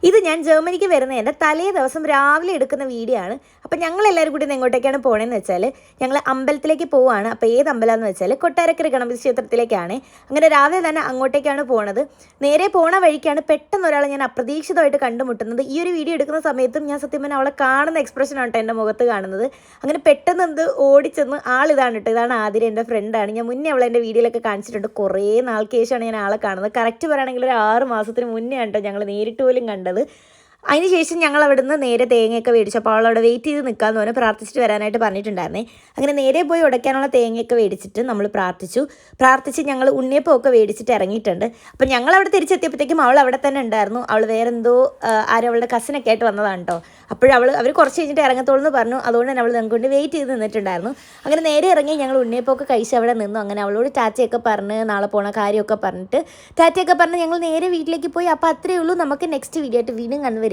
ഇത് ഞാൻ ജർമ്മനിക്ക് വരുന്നതിൻ്റെ തലേ ദിവസം രാവിലെ എടുക്കുന്ന വീഡിയോ ആണ്. അപ്പോൾ ഞങ്ങളെല്ലാവരും കൂടി എങ്ങോട്ടേക്കാണ് പോകണമെന്ന് വെച്ചാൽ ഞങ്ങൾ അമ്പലത്തിലേക്ക് പോവുകയാണ്. അപ്പോൾ ഏത് അമ്പലമെന്ന് വെച്ചാൽ കൊട്ടാരക്കര ഗണപതി ക്ഷേത്രത്തിലേക്കാണ്. അങ്ങനെ രാവിലെ തന്നെ അങ്ങോട്ടേക്കാണ് പോണത്. നേരെ പോണ വഴിക്കാണ് പെട്ടെന്ന് ഒരാളെ ഞാൻ അപ്രതീക്ഷിതമായിട്ട് കണ്ടുമുട്ടുന്നത്. ഈ ഒരു വീഡിയോ എടുക്കുന്ന സമയത്തും ഞാൻ സത്യം പറഞ്ഞാൽ അവളെ കാണുന്ന എക്സ്പ്രഷനാണ് കേട്ടോ എൻ്റെ മുഖത്ത് കാണുന്നത്. അങ്ങനെ പെട്ടെന്ന് എന്ത് ഓടിച്ചെന്ന് ആളിതാണ് കേട്ടോ. ഇതാണ് ആതിര, എൻ്റെ ഫ്രണ്ടാണ്. ഞാൻ മുന്നേ അവളെ എൻ്റെ വീഡിയോയിലൊക്കെ കാണിച്ചിട്ടുണ്ട്. കുറേ നാൾക്ക് ശേഷമാണ് ഞാൻ ആളെ കാണുന്നത്. കറക്റ്റ് പറയുകയാണെങ്കിൽ ഒരു 6 മാസത്തിന് മുന്നേ ആണ് കേട്ടോ ഞങ്ങൾ നേരിട്ട് പോലും കണ്ടത്. അതിനുശേഷം ഞങ്ങൾ അവിടുന്ന് നേരെ തേങ്ങയൊക്കെ മേടിച്ചു. അപ്പോൾ അവളവിടെ വെയിറ്റ് ചെയ്ത് നിൽക്കാമെന്ന് പറഞ്ഞ് പ്രാർത്ഥിച്ചിട്ട് വരാനായിട്ട് പറഞ്ഞിട്ടുണ്ടായിരുന്നേ. അങ്ങനെ നേരെ പോയി ഉടയ്ക്കാനുള്ള തേങ്ങയൊക്കെ മേടിച്ചിട്ട് നമ്മൾ പ്രാർത്ഥിച്ച് ഞങ്ങൾ ഉണ്ണിയപ്പമൊക്കെ മേടിച്ചിട്ട് ഇറങ്ങിയിട്ടുണ്ട്. അപ്പോൾ ഞങ്ങളവിടെ തിരിച്ചെത്തിയപ്പോഴത്തേക്കും അവൾ അവിടെ തന്നെ ഉണ്ടായിരുന്നു. അവൾ വേറെന്തോ ആരും അവളുടെ കസിനൊക്കെ ആയിട്ട് വന്നതാണ് കേട്ടോ. അവർ കുറച്ച് കഴിഞ്ഞിട്ട് ഇറങ്ങത്തോളൂ എന്ന് പറഞ്ഞു. അതുകൊണ്ട് തന്നെ അവൾ ഞങ്ങൾക്ക് വേണ്ടി വെയിറ്റ് ചെയ്ത് നിന്നിട്ടുണ്ടായിരുന്നു. അങ്ങനെ നേരെ ഇറങ്ങി ഞങ്ങൾ ഉണ്ണിയപ്പമൊക്കെ കഴിച്ച് അവിടെ നിന്നു. അങ്ങനെ അവളോട് ടാറ്റയൊക്കെ പറഞ്ഞ് നാളെ പോണ കാര്യമൊക്കെ പറഞ്ഞിട്ട് ടാറ്റയൊക്കെ പറഞ്ഞ് ഞങ്ങൾ നേരെ വീട്ടിലേക്ക് പോയി. അപ്പോൾ അത്രയേ ഉള്ളൂ. നമുക്ക് നെക്സ്റ്റ് വീഡിയോ ആയിട്ട് വീണ്ടും കണ്ടുവരിക്കും.